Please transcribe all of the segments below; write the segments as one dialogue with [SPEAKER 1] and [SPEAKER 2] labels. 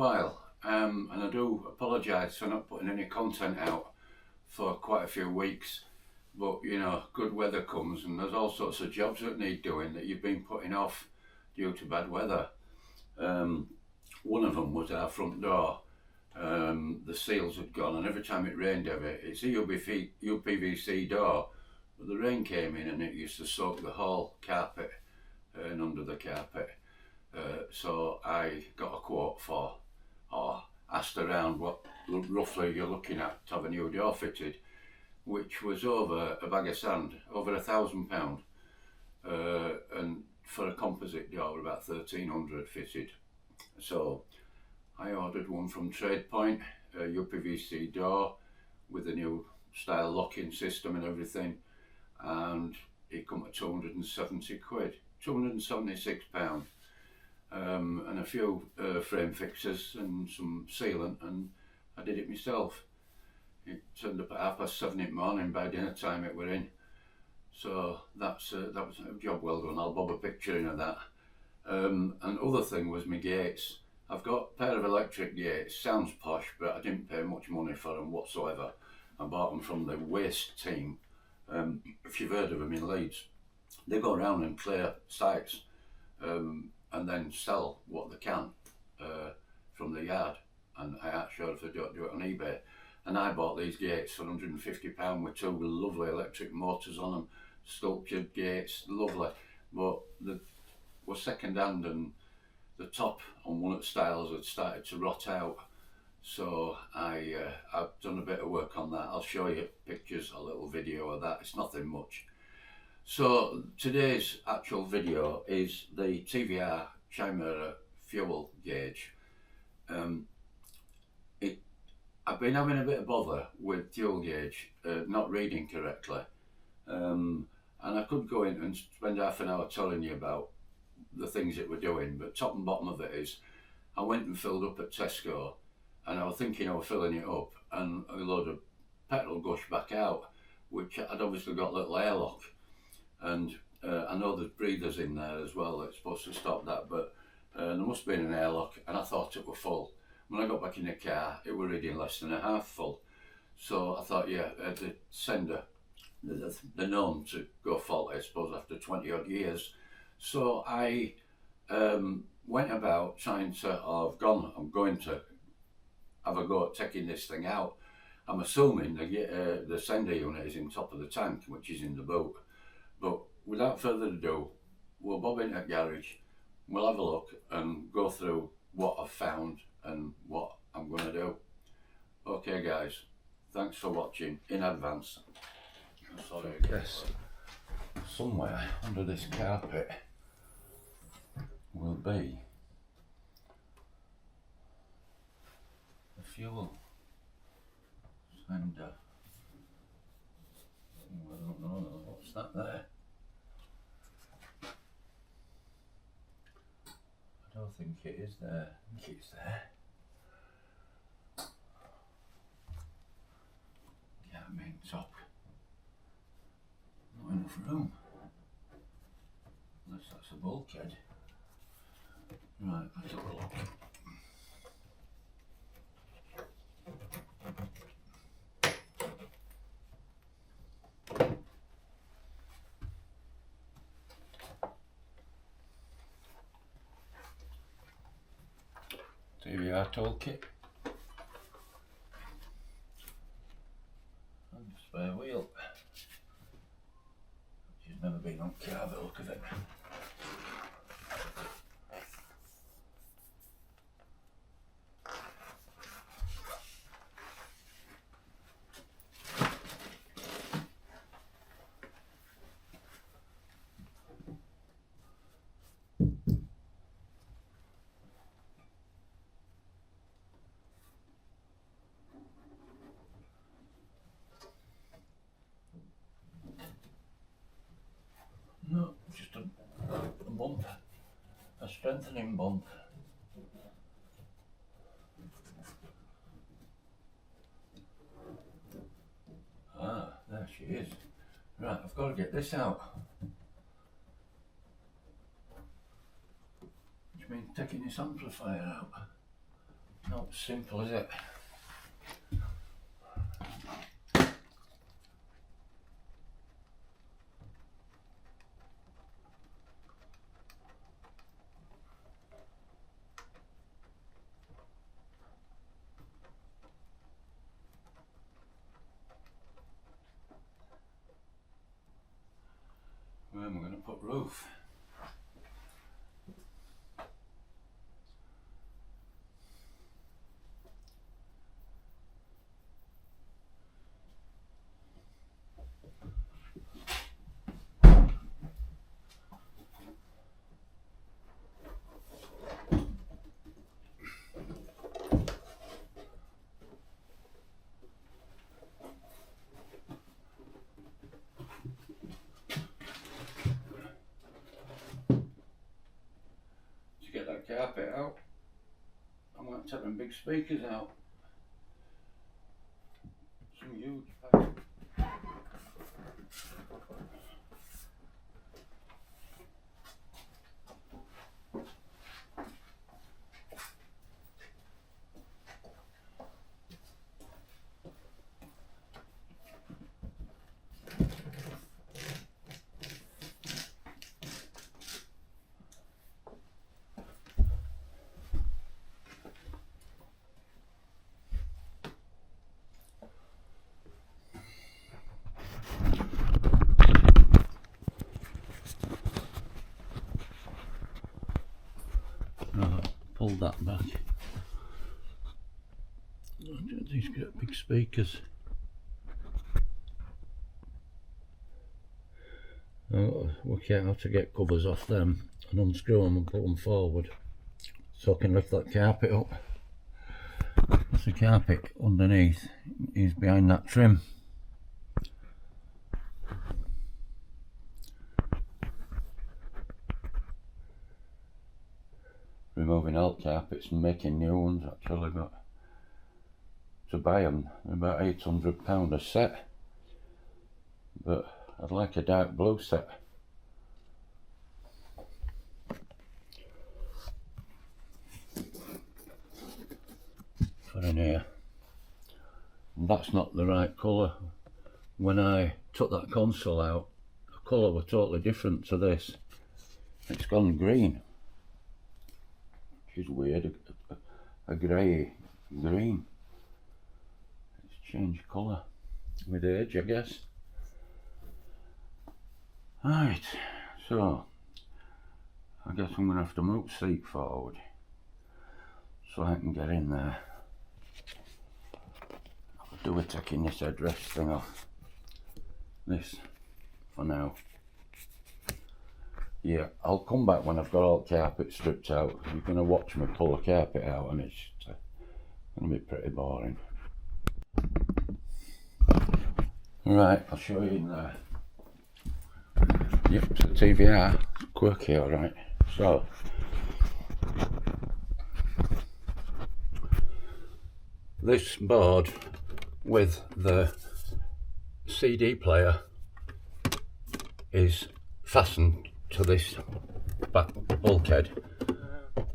[SPEAKER 1] while, and I do apologise for not putting any content out for quite a few weeks, but you know, good weather comes and there's all sorts of jobs that need doing that you've been putting off due to bad weather. One of them was our front door. The seals had gone, and every time it rained it's a UPVC door, but the rain came in and it used to soak the whole carpet and under the carpet. So I got a quote for, or asked around what roughly you're looking at to have a new door fitted, which was over a bag of sand, over £1,000, and for a composite door about 1,300 fitted. So I ordered one from Trade Point, a UPVC door with a new style locking system and everything, and it come at 270 quid, £276, and a few frame fixers and some sealant, and I did it myself. It turned up at 7:30 in the morning. By dinner time it were in. So that was a job well done. I'll bob a picture in of that. And other thing was my gates. I've got a pair of electric gates. Sounds posh, but I didn't pay much money for them whatsoever. I bought them from the Waste team. If you've heard of them in Leeds, they go around and clear sites and then sell what they can from the yard. And I ain't sure if they don't do it on eBay. And I bought these gates for £150 with two lovely electric motors on them, sculptured gates, lovely. But they were second hand, and the top on one of the styles had started to rot out. So I've done a bit of work on that. I'll show you pictures, a little video of that. It's nothing much. So today's actual video is the TVR Chimaera fuel gauge. I've been having a bit of bother with fuel gauge not reading correctly, and I could go in and spend half an hour telling you about the things it were doing, but top and bottom of it is I went and filled up at Tesco, and I was thinking I was filling it up and a load of petrol gushed back out, which I'd obviously got a little airlock, and I know there's breathers in there as well that's supposed to stop that, but there must have been an airlock, and I thought it were full. When I got back in the car, it were reading less than a half full. So I thought, yeah, the sender, they're known to go faulty, I suppose, after 20 odd years. So I went about trying to, I'm going to have a go at taking this thing out. I'm assuming the sender unit is in top of the tank, which is in the boot. But without further ado, we'll bob into the garage, we'll have a look and go through what I've found and what I'm going to do. Okay guys, thanks for watching in advance. Sorry, I guess somewhere under this carpet will be the fuel sender. I don't know, what's that there? I don't think it is there. I think it's there. Yeah, main top. Not enough room. Unless that's a bulkhead. Right, let's have a look. TVR toolkit and a spare wheel, which has never been on car, the look of it. No, just a bump, a strengthening bump. Ah, there she is. Right, I've got to get this out. Which means taking this amplifier out. Not simple, is it? Where am I going to put roof? Get that carpet out. I'm going to take them big speakers out. Some huge pack. Pull that back. These got big speakers. I'll work out how to get covers off them and unscrew them and put them forward so I can lift that carpet up. That's the carpet underneath is behind that trim. Removing old carpets and making new ones actually, but to buy them they're about £800 a set, but I'd like a dark blue set. For in here, and that's not the right colour. When I took that console out, the colour was totally different to this. It's gone green, which is weird, a grey green. It's changed colour with age, I guess. Right, so I guess I'm going to have to move the seat forward so I can get in there. I'll do with taking this headrest thing off. This for now. Yeah, I'll come back when I've got all the carpet stripped out. You're going to watch me pull the carpet out and it's going to be pretty boring. Right, I'll show you in there. Yep, it's a TVR, quirky, alright. So, this board with the CD player is fastened to this back bulkhead.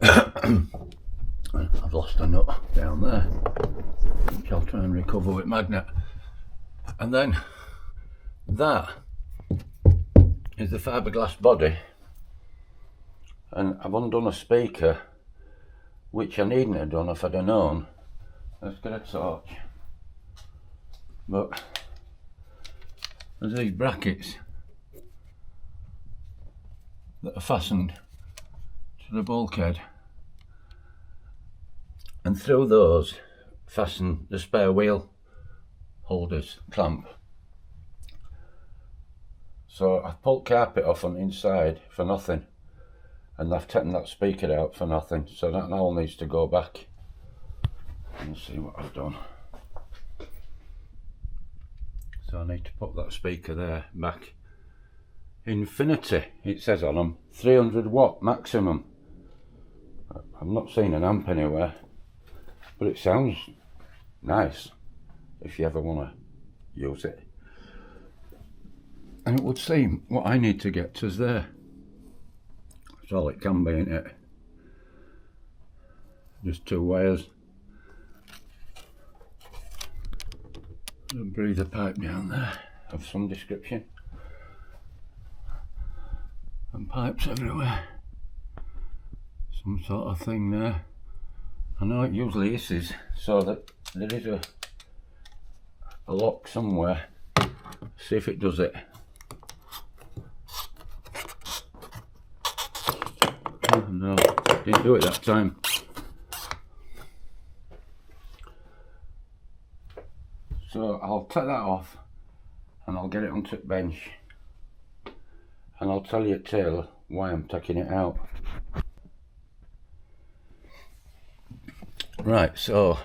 [SPEAKER 1] I've lost a nut down there, which I'll try and recover with magnet. And then that is the fiberglass body, and I've undone a speaker which I needn't have done if I'd have known. Let's get a torch. But there's these brackets that are fastened to the bulkhead, and through those fasten the spare wheel holders clamp. So I've pulled carpet off on the inside for nothing, and I've taken that speaker out for nothing, so that all needs to go back. Let's see what I've done. So I need to put that speaker there back. Infinity, it says on them, 300 watt maximum. I've not seen an amp anywhere, but it sounds nice if you ever want to use it. And it would seem what I need to get to's there. That's all it can be, ain't it? Just two wires There's a breather pipe down there of some description. And pipes everywhere. Some sort of thing there. I know it usually hisses, so that there is a lock somewhere. See if it does it. Oh, no, didn't do it that time. So I'll take that off and I'll get it onto the bench, and I'll tell you at tail why I'm taking it out. Right, so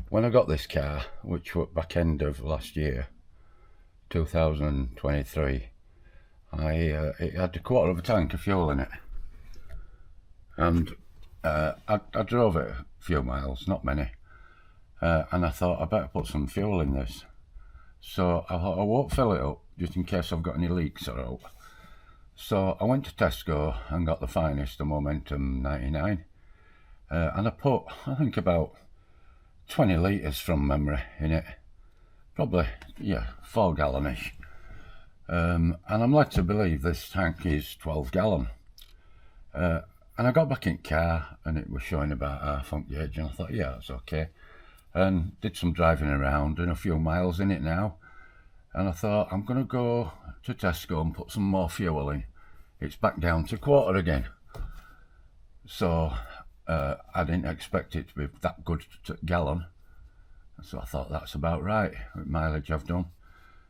[SPEAKER 1] when I got this car, which was back end of last year, 2023, it had a quarter of a tank of fuel in it, and I drove it a few miles, not many, and I thought I better put some fuel in this. So I thought I won't fill it up just in case I've got any leaks or out. So I went to Tesco and got the finest, the Momentum 99, and I put, I think, about 20 litres from memory in it, probably, yeah, 4 gallonish. And I'm led to believe this tank is 12 gallon. And I got back in the car and it was showing about half on gauge, and I thought, yeah, that's okay. And did some driving around and a few miles in it now. And I thought, I'm going to go to Tesco and put some more fuel in. It's back down to quarter again. So I didn't expect it to be that good to gallon. So I thought that's about right with mileage I've done.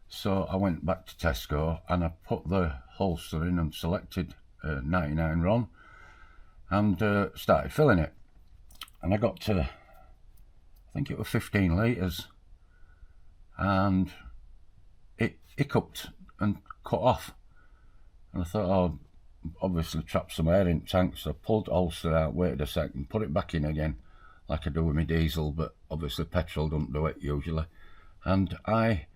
[SPEAKER 1] So I went back to Tesco and I put the holster in and selected 99 RON and started filling it. And I got to, I think it was 15 litres, and it hiccuped and cut off. And I thought, oh, obviously trapped some air in the tank, so I pulled the holster out, waited a second, put it back in again, like I do with my diesel, but obviously petrol don't do it usually. And I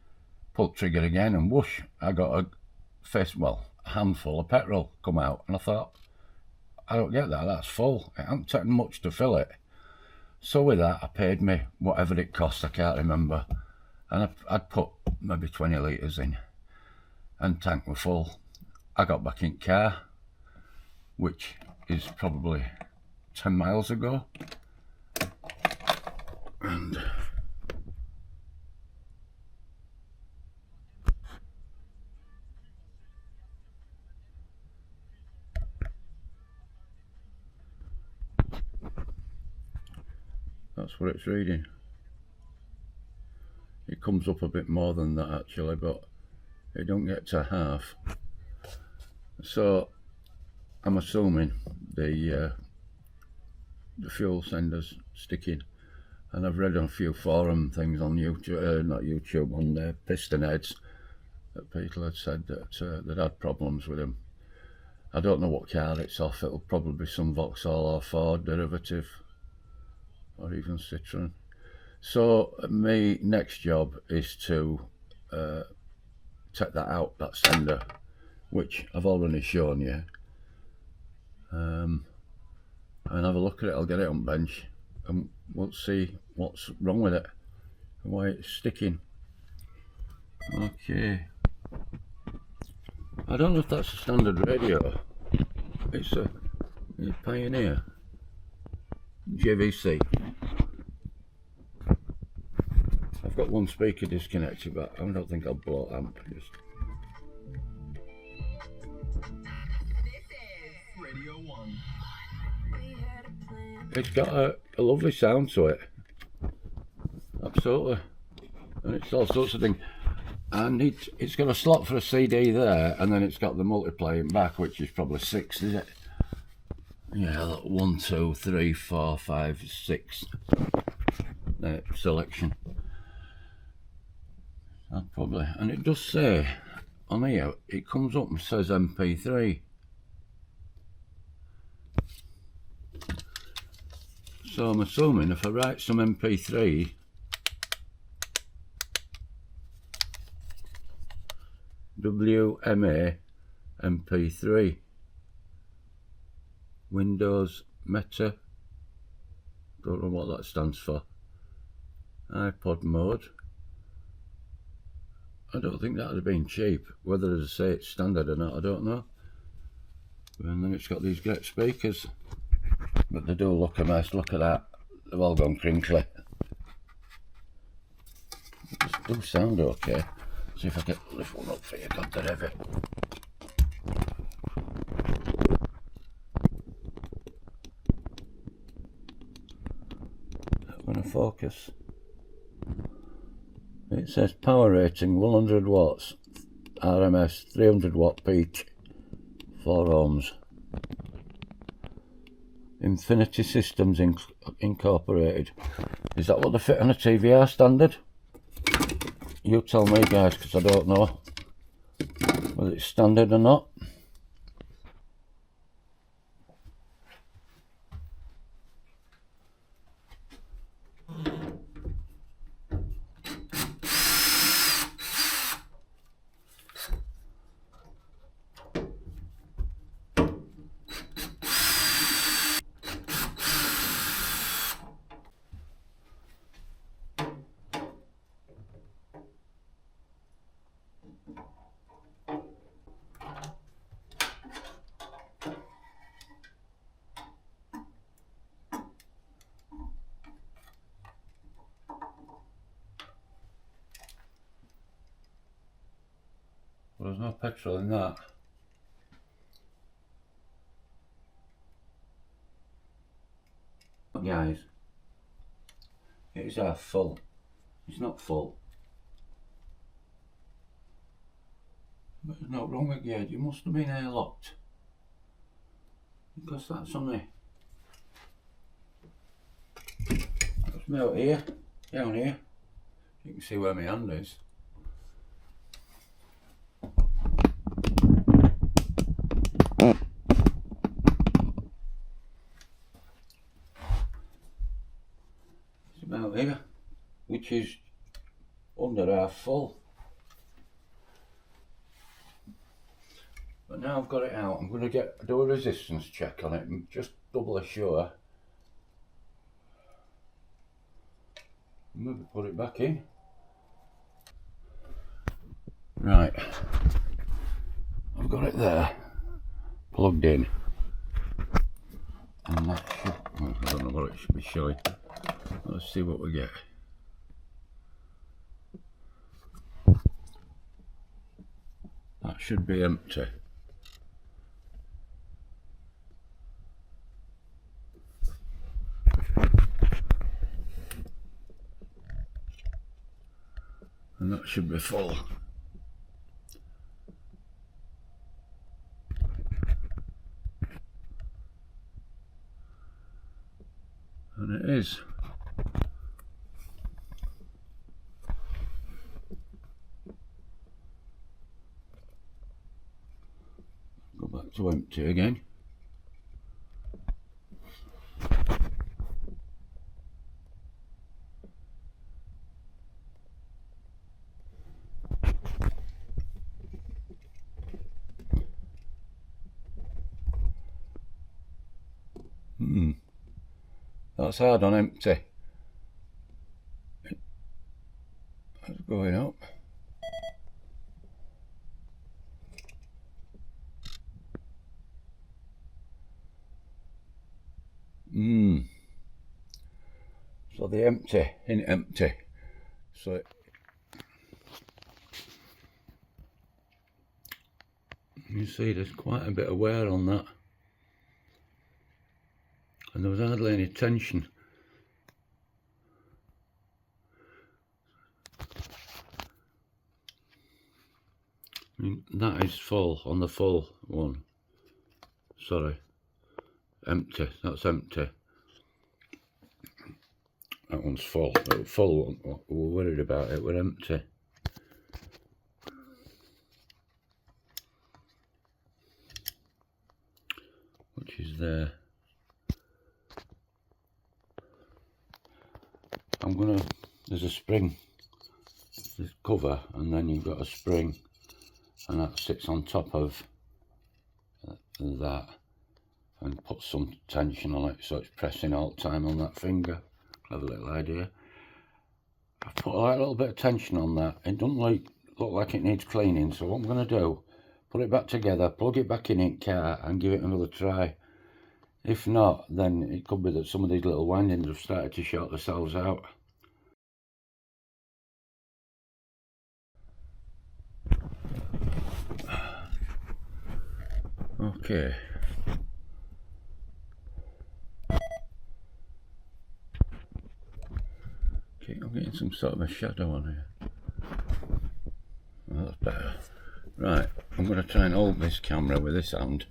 [SPEAKER 1] pulled trigger again, and whoosh, I got a handful of petrol come out. And I thought, I don't get that, that's full. It hasn't taken much to fill it. So with that, I paid me whatever it cost, I can't remember. And I'd put maybe 20 litres in, and tank were full. I got back in car, which is probably 10 miles ago. And that's what it's reading. It comes up a bit more than that actually, but it don't get to half. So I'm assuming the fuel sender's sticking, and I've read on a few forum things on YouTube, not YouTube, on piston heads, that people had said that they'd had problems with them. I don't know what car it's off. It'll probably be some Vauxhall or Ford derivative, or even Citroen. So my next job is to take that out, that sender, which I've already shown you, and have a look at it. I'll get it on bench and we'll see what's wrong with it and why it's sticking. Okay, I don't know if that's a standard radio. It's a Pioneer JVC. I've got one speaker disconnected, but I don't think I'll blow amp. Just
[SPEAKER 2] Radio 1.
[SPEAKER 1] it's got a lovely sound to it, absolutely, and it's all sorts of things. And it's got a slot for a CD there, and then it's got the multiplayer in back, which is probably 6, is it? Yeah, look, 1, 2, 3, 4, 5, 6 selection. Probably, and it does say on here, it comes up and says MP3. So I'm assuming if I write some MP3, WMA MP3, Windows Meta, don't know what that stands for, iPod mode, I don't think that would have been cheap. Whether they say it's standard or not, I don't know. And then it's got these great speakers, but they do look a mess. Look at that, they've all gone crinkly. They do sound okay. See if I can lift one up for you. God, they're heavy. I'm going to focus. It says power rating 100 watts, RMS 300 watt peak, 4 ohms. Infinity Systems Incorporated. Is that what they fit on a TVR standard? You tell me, guys, because I don't know whether it's standard or not. Well, there's no petrol in that. But guys, it is half full. It's not full. But there's no wrong with gauge. It must have been airlocked. Because that's on there. That's me out here, down here. You can see where my hand is. It's about here, which is under half full. But now I've got it out, I'm going to do a resistance check on it and just doubly sure. Maybe put it back in. Right, I've got it there, plugged in, and that should, well, I don't know what it should be showing. Let's see what we get. That should be empty. And that should be full. And it is. Go back to empty again. That's hard on empty. That's going up. So the empty in empty. So you see there's quite a bit of wear on that. And there was hardly any tension. I mean, that is full on the full one. Sorry. Empty, that's empty. That one's full. The full one, we're worried about it, we're empty. Which is there. There's a spring, there's cover, and then you've got a spring, and that sits on top of that and puts some tension on it, so it's pressing all the time on that finger. Clever little idea. I've put a little bit of tension on that. It doesn't look like it needs cleaning, so what I'm going to do, put it back together, plug it back in car and give it another try. If not, then it could be that some of these little windings have started to short themselves out. Okay. Okay, I'm getting some sort of a shadow on here. Well, that's better. Right, I'm going to try and hold this camera with this hand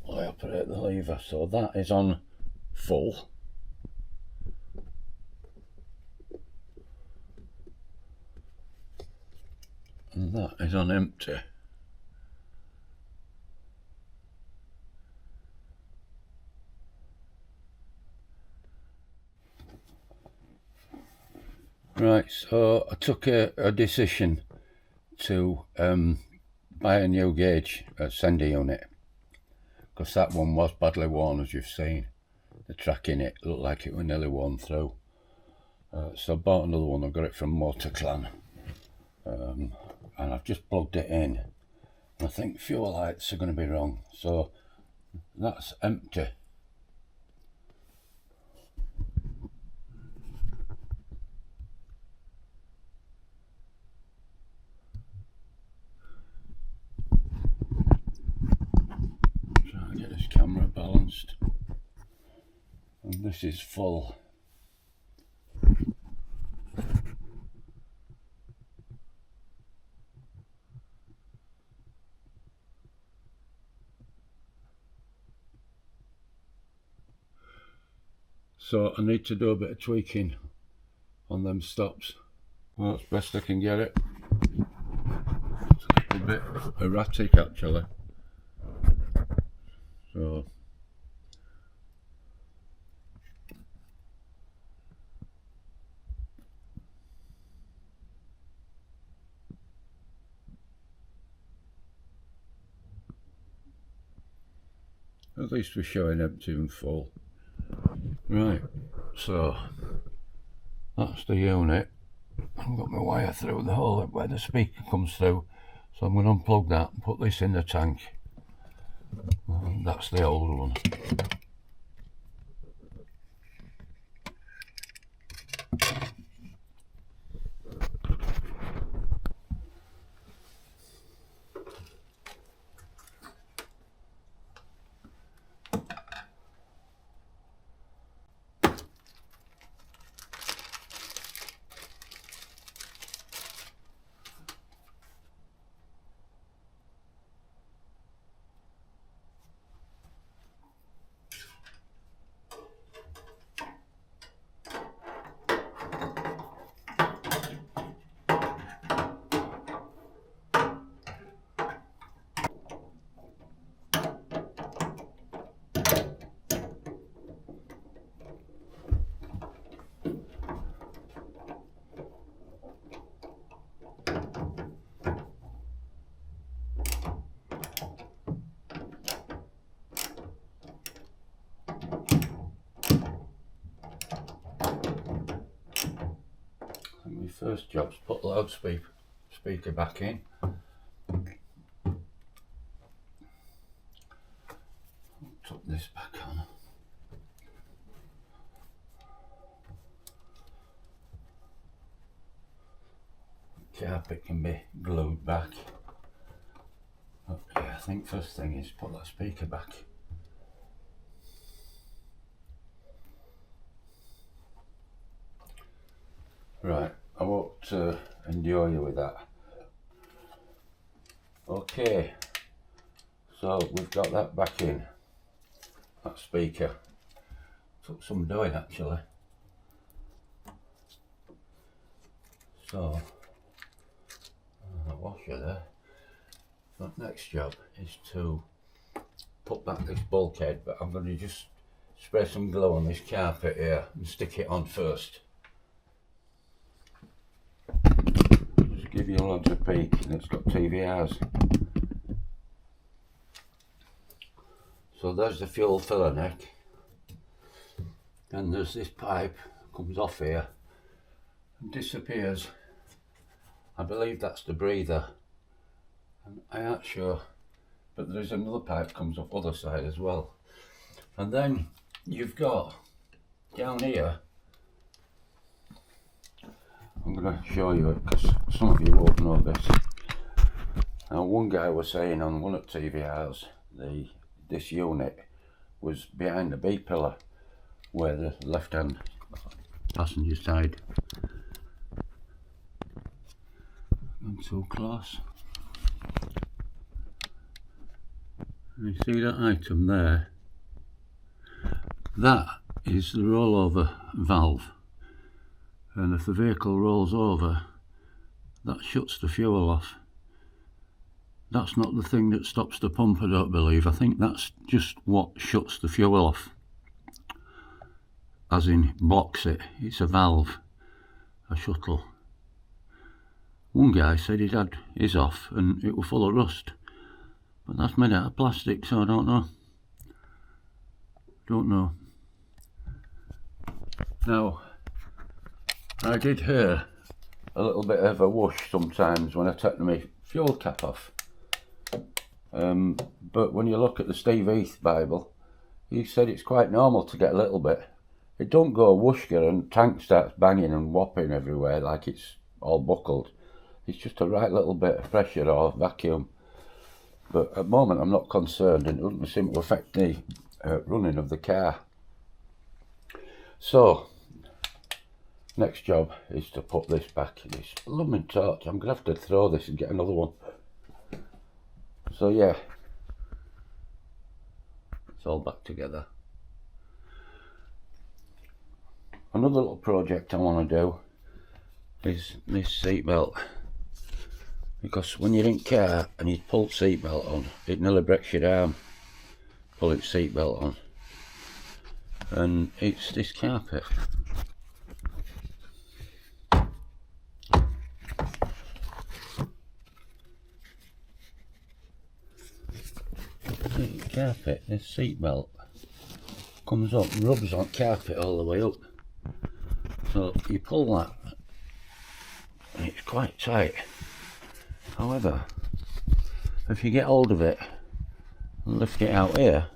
[SPEAKER 1] while I operate the lever. So that is on full. And that is on empty. Right, so I took a decision to buy a new gauge sender unit, because that one was badly worn, as you've seen. The track in it looked like it was nearly worn through. So I bought another one. I got it from MotorClan, and I've just plugged it in. I think fuel lights are going to be wrong, so that's empty. Trying to get this camera balanced, and this is full. So I need to do a bit of tweaking on them stops. Well, that's best I can get it. It's a little bit erratic actually. So at least we're showing empty and full. Right, so that's the unit. I've got my wire through the hole where the speaker comes through, so I'm going to unplug that and put this in the tank. And that's the old one. My first job's put the loudspeaker back in. Tuck this back on. Carpet can be glued back. Okay, I think first thing is put that speaker back. Right, I won't endure you with that. Okay, so we've got that back in, that speaker. Took some doing actually. So, washer there. The next job is to put back this bulkhead, but I'm going to just spray some glue on this carpet here and stick it on first. Just give you a lot of peek, and it's got TVRs. So there's the fuel filler neck, and there's this pipe comes off here and disappears I believe that's the breather. I aren't sure, but there's another pipe comes up other side as well. And then you've got down here, I'm going to show you it because some of you won't know this. Now, one guy was saying on one of TVR's, this unit was behind the B pillar where the left hand passenger side. I'm so close. You see that item there? That is the rollover valve, and if the vehicle rolls over, that shuts the fuel off. That's not the thing that stops the pump, I don't believe. I think that's just what shuts the fuel off, as in blocks it. It's a valve, a shuttle. One guy said he'd had his off and it was full of rust, but that's made out of plastic, so I don't know. Now, I did hear a little bit of a whoosh sometimes when I take my fuel cap off. But when you look at the Steve Heath Bible, he said it's quite normal to get a little bit. It don't go whooshka and tank starts banging and whopping everywhere like it's all buckled. It's just a right little bit of pressure or vacuum. But at the moment I'm not concerned, and it doesn't seem to affect the running of the car. So, next job is to put this back. This blooming torch, I'm going to have to throw this and get another one. So yeah, it's all back together. Another little project I want to do is this seatbelt, because when you're in car and you pull seatbelt on, it nearly breaks your arm pulling seatbelt on, and it's this carpet. Carpet, this seatbelt comes up, rubs on carpet all the way up, so you pull that and it's quite tight. However, if you get hold of it and lift it out here,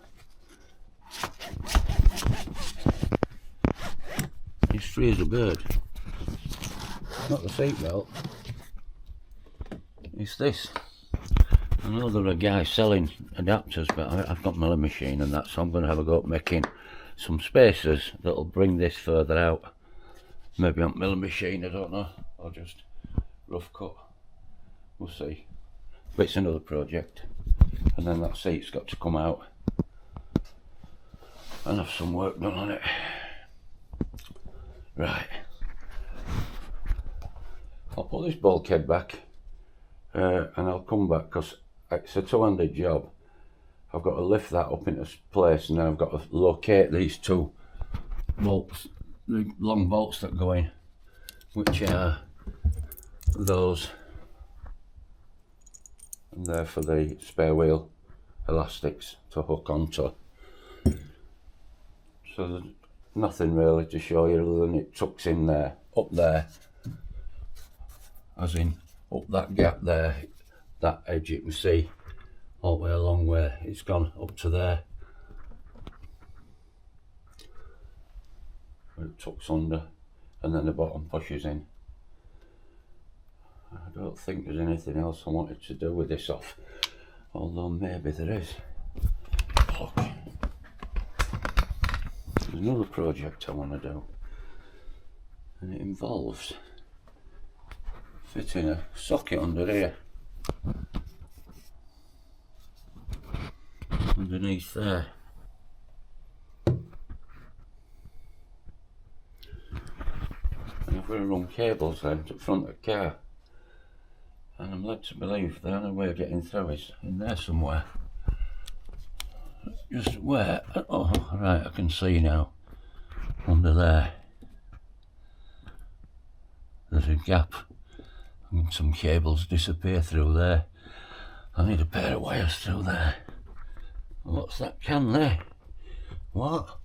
[SPEAKER 1] it's free as a bird. Not the seatbelt, it's this. I know there are guys selling adapters, but I've got milling machine and that, so I'm going to have a go at making some spacers that'll bring this further out. Maybe on milling machine, I don't know, or just rough cut. We'll see. But it's another project. And then that seat's got to come out and have some work done on it. Right. I'll put this bulkhead back and I'll come back because it's a two-handed job. I've got to lift that up into place, and then I've got to locate these two bolts, the long bolts that go in, which are those, and they're for the spare wheel elastics to hook onto. So there's nothing really to show you other than it tucks in there, up there, as in up that gap there. That edge you can see all the way along where it's gone up to there. It tucks under and then the bottom pushes in. I don't think there's anything else I wanted to do with this off, although maybe there is. Look, there's another project I want to do, and it involves fitting a socket under here. Underneath there. And I've got to run cables then to the front of the car, and I'm led to believe the only way of getting through is in there somewhere. Just where? Oh right, I can see now. Under there there's a gap and some cables disappear through there. I need a pair of wires through there. What's that can there? What?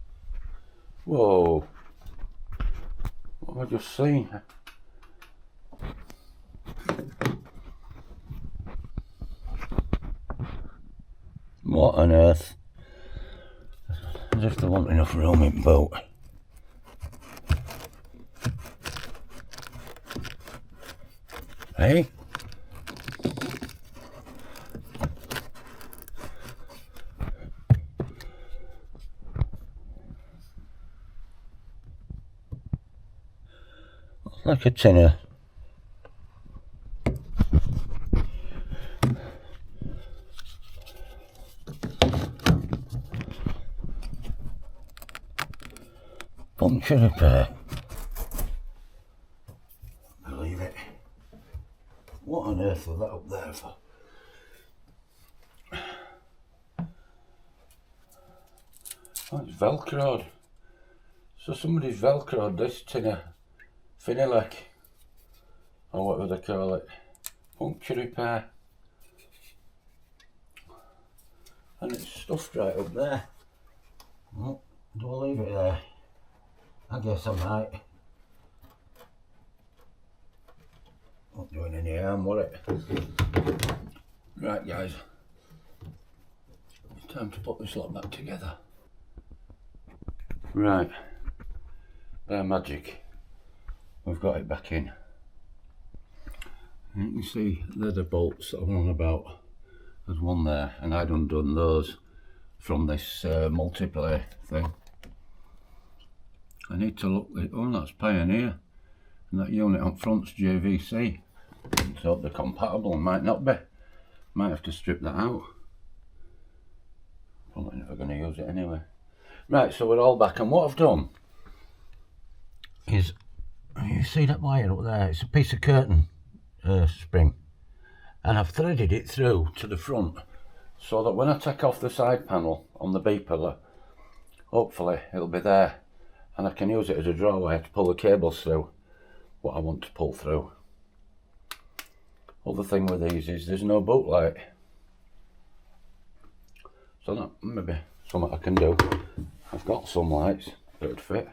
[SPEAKER 1] Whoa. What have I just seen? What on earth? As if there wasn't enough room in boat. Hey? Like a tinner. Puncture repair. Believe it. What on earth was that up there for? Oh, it's velcroed. So somebody's velcroed this tinner finilec, or whatever they call it. Puncture repair. And it's stuffed right up there. Well, do I leave it there? I guess I might. Not doing any harm, will it? Right guys, it's time to put this lot back together. Right, by magic, we've got it back in. You can see they're the bolts that I were on about. There's one there, and I'd undone those from this multiplay thing. I need to look at, oh, that's Pioneer, and that unit up front's JVC. So they're compatible, might not be. Might have to strip that out. Probably never going to use it anyway. Right, so we're all back, and what I've done is, you see that wire up there? It's a piece of curtain spring, and I've threaded it through to the front so that when I take off the side panel on the B pillar, hopefully it'll be there, and I can use it as a drawway to pull the cables through what I want to pull through. Other thing with these is there's no boot light, so that may be something I can do. I've got some lights that would fit.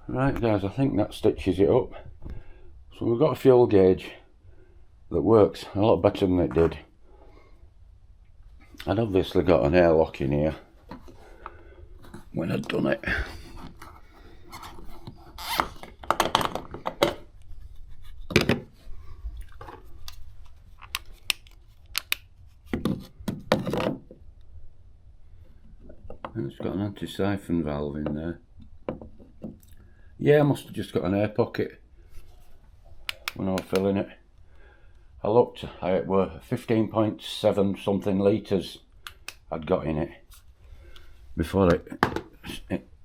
[SPEAKER 1] Right guys, I think that stitches it up. So we've got a fuel gauge that works a lot better than it did. I'd obviously got an airlock in here when I'd done it. And it's got an anti-siphon valve in there. Yeah, I must have just got an air pocket when I was filling it. I looked, it were 15.7 something litres I'd got in it before it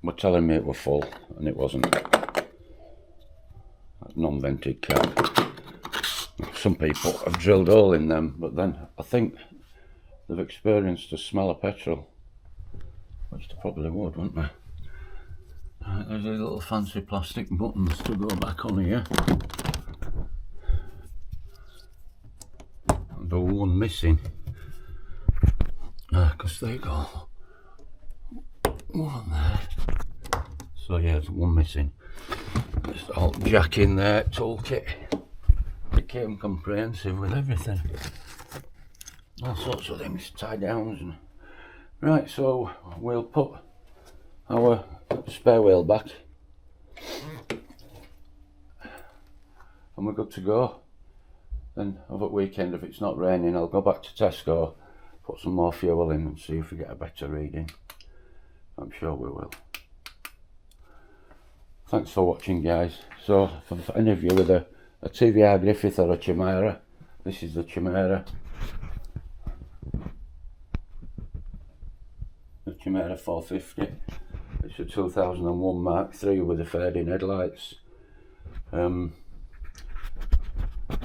[SPEAKER 1] were telling me it were full, and it wasn't. Non-vented cap. Some people have drilled a hole in them, but then I think they've experienced the smell of petrol, which they probably would, wouldn't they? Right, there's these little fancy plastic buttons to go back on here. The one missing, because they go one there. So yeah, there's one missing. There's the whole jack in there, toolkit. It came comprehensive with everything. All sorts of things, tie downs and... Right, so we'll put our spare wheel back and we're good to go. Then over the weekend, if it's not raining, I'll go back to Tesco, put some more fuel in and see if we get a better reading. I'm sure we will. Thanks for watching guys. So for any of you with a TVR Griffith or a Chimaera, this is the Chimaera. The Chimaera 450. It's a 2001 Mark III with the fading headlights.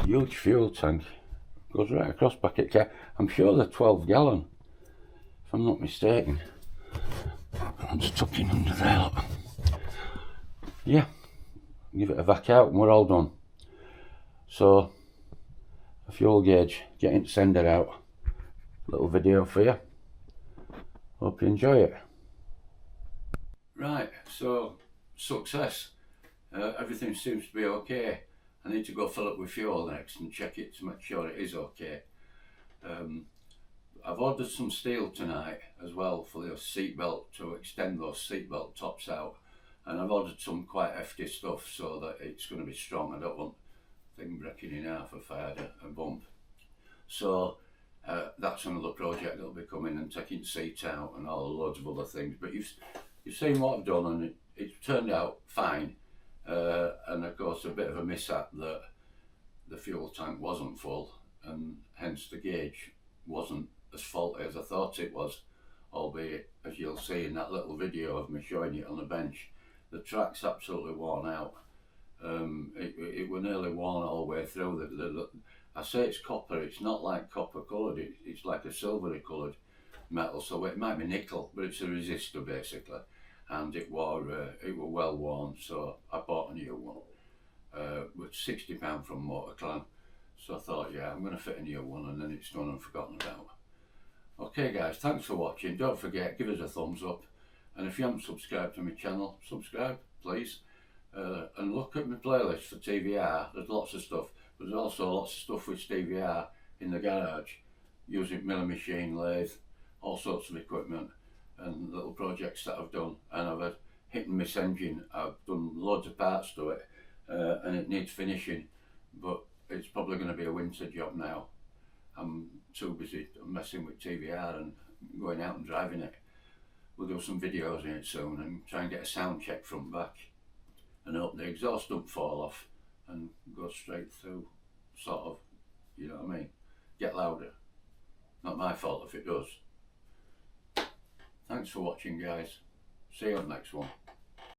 [SPEAKER 1] Huge fuel tank, goes right across bucket car. I'm sure they're 12 gallon, if I'm not mistaken. I'm stuck in under there, look. Yeah, give it a vac out and we're all done. So, a fuel gauge, getting to send it out. Little video for you. Hope you enjoy it. Right, so success. Everything seems to be okay. I need to go fill it with fuel next and check it to make sure it is okay. I've ordered some steel tonight as well for the seatbelt, to extend those seatbelt tops out, and I've ordered some quite hefty stuff so that it's going to be strong. I don't want the thing breaking in half if I had a bump. So that's another project that'll be coming, and taking seats out and all loads of other things. But you've seen what I've done, and it's turned out fine. And of course a bit of a mishap that the fuel tank wasn't full, and hence the gauge wasn't as faulty as I thought it was, albeit, as you'll see in that little video of me showing it on the bench, the track's absolutely worn out. It was nearly worn all the way through. I say it's copper, it's not like copper coloured, it's like a silvery coloured metal, so it might be nickel, but it's a resistor basically, and it was well worn, so I bought a new one with £60 from Motor Clan. So I thought, yeah, I'm going to fit a new one, and then it's done and forgotten about. Okay guys, thanks for watching. Don't forget, give us a thumbs up, and if you haven't subscribed to my channel, subscribe please, and look at my playlist for TVR. There's lots of stuff, but there's also lots of stuff with TVR in the garage, using milling machine, lathe, all sorts of equipment, and little projects that I've done. And I've had hit and miss engine. I've done loads of parts to it, and it needs finishing, but it's probably going to be a winter job now. I'm too busy messing with TVR and going out and driving it. We'll do some videos in it soon and try and get a sound check from back, and hope the exhaust don't fall off and go straight through, sort of, you know what I mean, get louder. Not my fault if it does. Thanks for watching guys, see you on the next one.